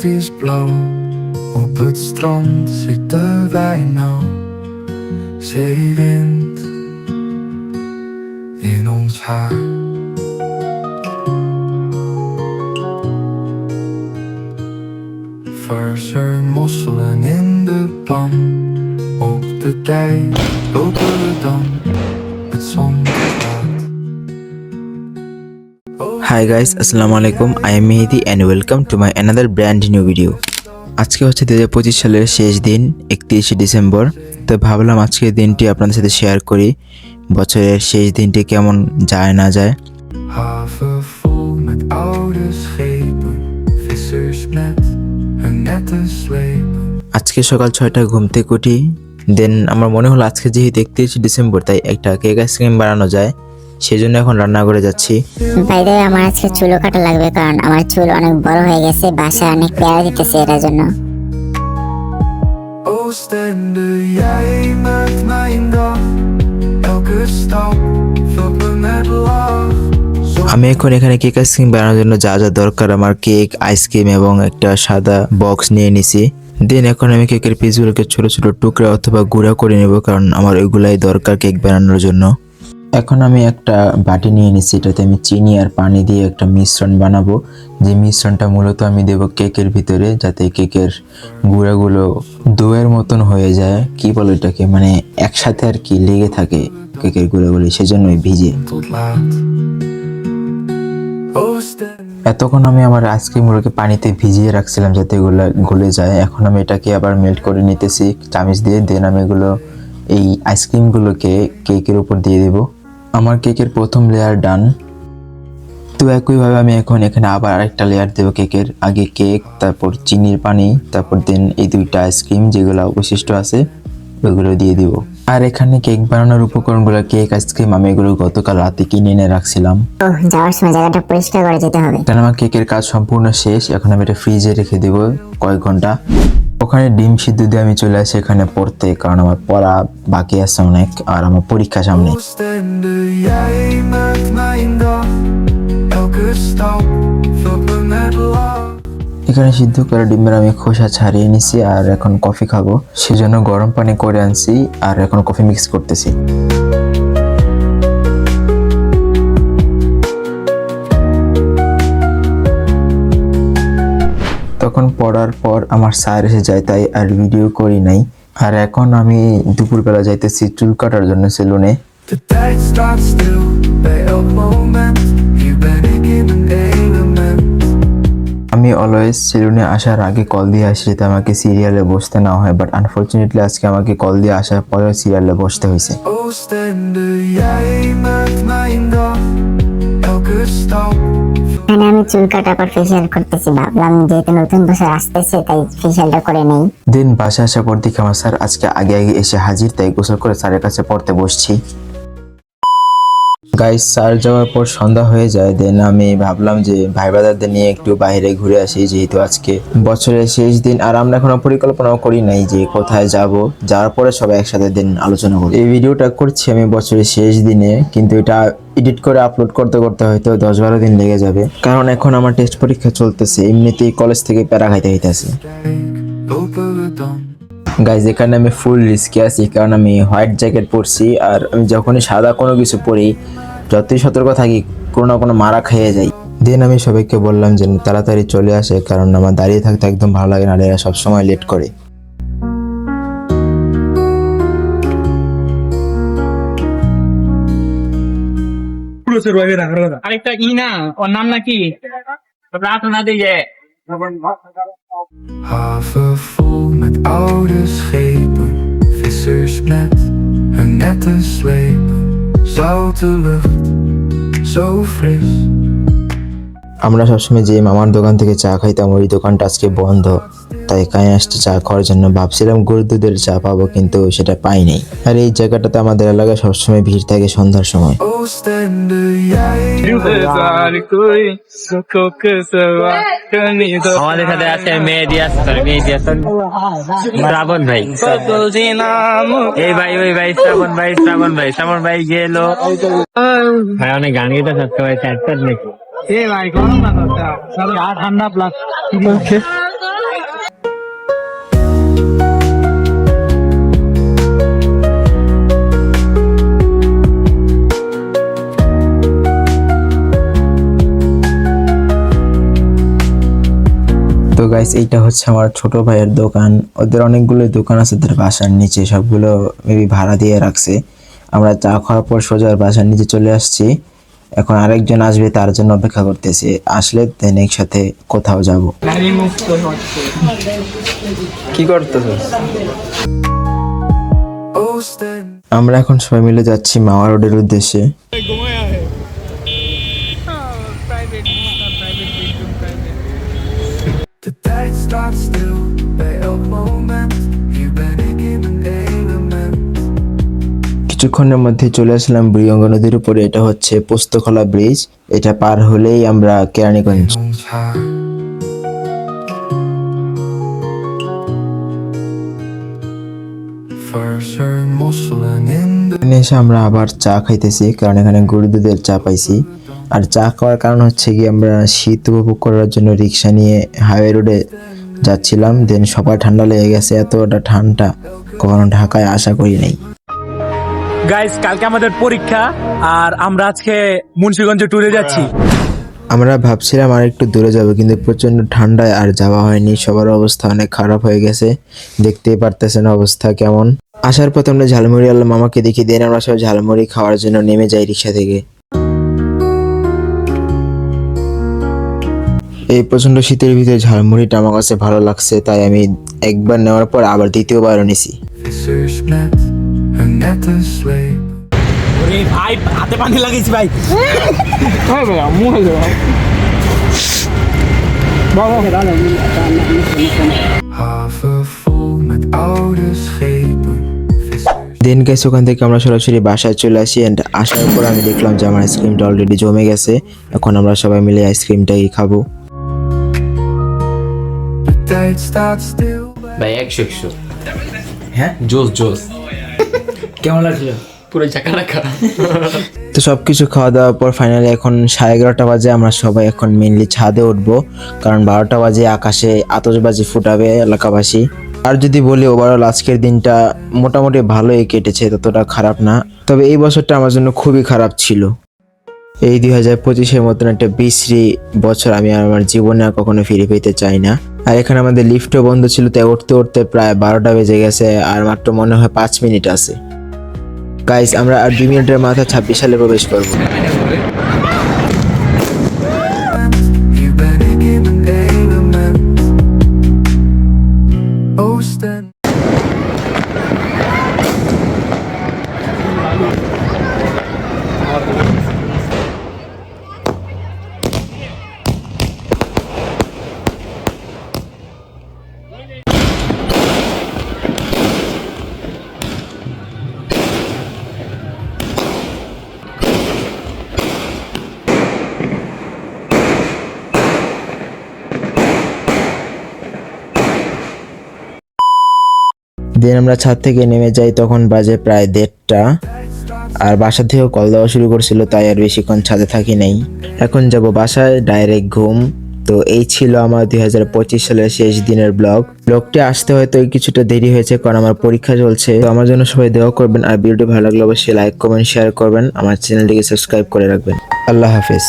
is blå. Op het strand zitten wij nou, zeewind in ons haar. Verse mosselen in de pan, op de dijk lopen we dan het zonlicht. Hi guys, assalamu alaikum. I am Mehdi and welcome to my another brand new video. আজকে হচ্ছে 2025 সালের শেষ দিন 31 December. তো ভাবলাম আজকের দিনটি আপনাদের সাথে শেয়ার করি, বছরের শেষ দিনটি কেমন যায় না যায়। Haven vol met oude schepen, vissers met hun netten slepen. আজকে সকাল 6টায় ঘুম থেকে উঠি, দেন আমার মনে হলো আজকে যেহেতু 31 ডিসেম্বর তাই একটা কেক আইসক্রিম বানানো যায়, সেজন্য এখন রান্না করে যাচ্ছি। বাইরে আমার আজকে চুলও কাটা লাগবে, কারণ আমার চুল অনেক বড় হয়ে গেছে, বাসায় অনেক পেয়ারা দিতেছে এটার জন্য। Oostende, jij maakt mijn dag, elke stap vult me met lach. আমি এখন এখানে কেক আইসক্রিম বানানোর জন্য যা যা দরকার আমার কেক, আইসক্রিম এবং একটা সাদা বক্স নিয়ে নিছি। দেন এখন আমি কেকের পিসগুলোকে ছোট ছোট টুকরা অথবা গুঁড়া করে নেব, কারণ আমার ওইগুলাই দরকার কেক বানানোর জন্য। এখন আমি একটা বাটি নিয়ে নিচ্ছি, এটাতে আমি চিনি আর পানি দিয়ে একটা মিশ্রণ বানাবো। যে মিশ্রণটা মূলত আমি দেব কেকের ভিতরে, যাতে কেকের গুঁড়াগুলো দইয়ের মতন হয়ে যায়, কি বলে এটাকে, মানে একসাথে আর কি লেগে থাকে কেকের গুঁড়াগুলি, সেজন্যই ভিজে। এতক্ষণ আমি আমার আইসক্রিমগুলোকে পানিতে ভিজিয়ে রাখছিলাম যাতে এগুলো গলে যায়। এখন আমি এটাকে আবার মেল্ট করে নিতেছি চামচ দিয়ে। দেন আমি এগুলো এই আইসক্রিমগুলোকে কেকের উপর দিয়ে দেব। আমার কেকের প্রথম লেয়ার ডান। তো একইভাবে আমি এখন এখানে আবার আরেকটা লেয়ার দেবো কেকের। আগে কেক, তারপর চিনির পানি, তারপর দেন এই দুইটা আইসক্রিম যেগুলো অবশিষ্ট আছে ওইগুলো দিয়ে দিব। আর এখানে কেক বানানোর উপকরণগুলো, কেক, আইসক্রিম, আমি এগুলো গতকাল রাতে কিনে এনে রাখছিলাম। যাওয়ার সময় জায়গাটা পরিষ্কার করে যেতে হবে। কারণ আমার কেকের কাজ সম্পূর্ণ শেষ। এখন আমি এটা ফ্রিজে রেখে দেবো কয়েক ঘন্টা। ওখানে ডিম সিদ্ধ দিয়ে আমি চলে আসি এখানে পড়তে, কারণ আমার পড়া বাকি আছে অনেক, আর আমার পরীক্ষা সামনে। Oostende, jij maakt mijn dag, elke stap vult me met lach. এখানে সিদ্ধ করে ডিমের আমি খোসা ছাড়িয়ে নিছি, আর এখন কফি খাবো, সেজন্য গরম পানি করে আনছি আর এখন কফি মিক্স করতেছি। তখন পড়ার পর আমার স্যার এসে যায়, তাই আর ভিডিও করি নাই। আর এখন আমি দুপুরবেলা যাইতেছি চুল কাটার জন্য সেলুনে। De tijd staat stil bij elk moment, hier ben ik in een element. আমি অলওয়েজ সেলুনে আসার আগে কল দিয়ে আসি যাতে আমাকে সিরিয়ালে বসতে না হয়, বাট আনফরচুনেটলি আজকে আমাকে কল দিয়ে আসার পরেও সিরিয়ালে বসতে হয়েছে। Oostende, jij maakt mijn dag, elke stap. এখানে আমি চুল কাটার পর ফেসিয়াল করতেছি, ভাবলাম যেহেতু নতুন বছর আসতেছে তাই ফেসিয়ালটা করে নেই। দিন বাসা আসার পর দেখি আমার স্যার আজকে আগে আগে এসে হাজির, তাই গোসল করে স্যারের কাছে পড়তে বসছি। গাইস, স্যার যাওয়ার পর সন্ধ্যা হয়ে যায়। দেন আমি ভাবলাম যে ভাই ব্রাদারদের নিয়ে একটু বাইরে ঘুরে আসি, যেহেতু আজকে বছরের শেষ দিন। আর আমরা এখনো পরিকল্পনাও করি নাই যে কোথায় যাব, যাওয়ার পরে সবাই একসাথে দিন আলোচনা করি। এই ভিডিওটা করছি আমি বছরের শেষ দিনে, কিন্তু এটা এডিট করে আপলোড করতে করতে হয়তো 10-12 দিন লেগে যাবে, কারণ এখন আমার টেস্ট পরীক্ষা চলতেছে। এমনিতেই কলেজ থেকে প্যারা খাইতে হইতেছে। Lopen we dan? গাইজ, এখানে আমি ফুল রিস্কে আছি, কারণ আমি হোয়াইট জ্যাকেট পরছি। আর আমি যখনই সাদা কোনো কিছু পরি, যতই সতর্ক থাকি, কোনো না কোনো মারা খেয়ে যাই। দেন আমি সবাইকে বললাম যে তাড়াতাড়ি চলে আসে, কারণ আমার দাঁড়িয়ে থাকতে একদম ভালো লাগে না, আর এরা সবসময় লেট করে। আরেকটা না, ওর নাম নাকি রাত না দিয়ে। Haven vol met oude schepen, vissers met hun netten slepen. Zoute lucht, zo fris. আমরা সবসময় যে মামার দোকান থেকে চা খাইতাম, ওই দোকানটা আজকে বন্ধ, তাই কায়ে আসতে চা খাওয়ার জন্য ভাবছিলাম গরুর দুধের চা পাবো, কিন্তু সেটা পাই নাই। আর এই জায়গাটাতে আমাদের এলাকায় সবসময় ভিড় থাকে সন্ধ্যার সময়। Oostende, jij আমাদের সাথে আছে মেহেদি আস্তর, শ্রাবণ ভাই, এই ভাই, ওই ভাই, শ্রাবণ ভাই গেল ভাই। অনেক গান গেতে থাকতে ভাই, নাকি ভাই গরম না ঠান্ডা প্লাস গাইস এইটা হচ্ছে আমার ছোট ভাইয়ের দোকান। ওদের অনেকগুলো দোকান আছে ওদের বাসার নিচে, সবগুলো মেবি ভাড়া দিয়ে রাখছে। আমরা চা খাওয়ার পর সোজা ওর বাসার নিচে চলে আসছি। এখন আরেকজন আসবে, তার জন্য অপেক্ষা করতেছি। আসলে দেন একসাথে কোথাও যাব। কি করতেছিস? Oh, stand. আমরা এখন সবাই মিলে যাচ্ছি মাওয়া রোডের উদ্দেশ্যে। De tijd staat stil bij elk moment. Hier ben ik in een element. কিছুক্ষণের মধ্যে চলে আসলাম বুড়িগঙ্গা নদীর উপরে। এটা হচ্ছে পোস্তখোলা ব্রিজ। এটা পার হলেই আমরা Keraniganj. Ons haar. Verse mosselen in de এখানে এসে আমরা আবার চা খাইতেছি, কারণ এখানে গরু দুধের চা পাইছি। আর চা খাওয়ার কারণ হচ্ছে কি, আমরা শীত উপভোগ করার জন্য রিক্সা নিয়ে হাইওয়ে রোডে যাচ্ছিলাম। দেন সবাই ঠান্ডা লেগে গেছে, এতটা ঠান্ডা কখনো ঢাকায় আশা করি নাই। গাইস কালকে আমাদের পরীক্ষা আর আমরা আজকে মুন্সিগঞ্জ ট্যুরে যাচ্ছি। আমরা ভাবছিলাম আর একটু দূরে যাব, কিন্তু প্রচন্ড ঠান্ডায় আর যাওয়া হয়নি। সবার অবস্থা অনেক খারাপ হয়ে গেছে, দেখতেই পারতেছেন অবস্থা কেমন। আসার পথে আমরা ঝালমুড়ি আল্লাহ মামাকে দেখি, দেন আমরা সবাই ঝালমুড়ি খাওয়ার জন্য নেমে যাই রিক্সা থেকে। এই প্রচন্ড শীতের ভিতরে ঝালমুড়িটা আমার কাছে ভালো লাগছে, তাই আমি একবার নেওয়ার পর আবার দ্বিতীয়বারও নিছি। vissers met hun nette sleep. ওরে ভাই হাতে পানি লাগিয়েছি ভাই। Haven vol met oude schepen. Vissers দেন গাইস ওখান থেকে আমরা সরাসরি বাসায় চলে আসি। এন্ড আসার পর আমি দেখলাম যে আমার আইসক্রিমটা অলরেডি জমে গেছে। এখন আমরা সবাই মিলে আইসক্রিমটাই খাবো। de tijd staat stil. ভাই 100 হ্যাঁ জোস জোস কেমন লাগলো? পুরো চাকা রাখা। তো সবকিছু খাওয়া দাওয়ার পর ফাইনালি এখন 11:30 বাজে। আমরা সবাই এখন মেইনলি ছাদে উঠবো, কারণ 12টা বাজে আকাশে আতশবাজি ফুটাবে এলাকাবাসী। আর যদি বলি ওভারঅল আজকের দিনটা মোটামুটি ভালোই কেটেছে, ততটা খারাপ না। তবে এই বছরটা আমার জন্য খুবই খারাপ ছিল। এই 2025-এর মতন একটা বিশ্রী বছর আমি আমার জীবনে আর কখনো ফিরে পেতে চাই না। আর এখানে আমাদের লিফটও বন্ধ ছিল, তাই উঠতে উঠতে প্রায় 12টা বেজে গেছে, আর মাত্র মনে হয় 5 মিনিট আছে। গাইস আমরা আর 2 মিনিটের মাথায় 26 সালে প্রবেশ করব। Hier ben ik in een element. Oosten. দেন আমরা ছাদ থেকে নেমে যাই, তখন বাজে প্রায় 1:30টা। আর বাসা থেকেও কল দেওয়া শুরু করছিল, তাই আর বেশিক্ষণ ছাদে থাকি নাই। এখন যাব বাসায়, ডাইরেক্ট ঘুম। তো এই ছিল আমার 2025 সালের শেষ দিনের ব্লগটি আসতে হয়তো কিছুটা দেরি হয়েছে, কারণ আমার পরীক্ষা চলছে। তো আমার জন্য সবাই দোয়া করবেন, আর ভিডিওটি ভালো লাগলে অবশ্যই লাইক কমেন্ট শেয়ার করবেন, আমার চ্যানেলটিকে সাবস্ক্রাইব করে রাখবেন। আল্লাহ হাফেজ।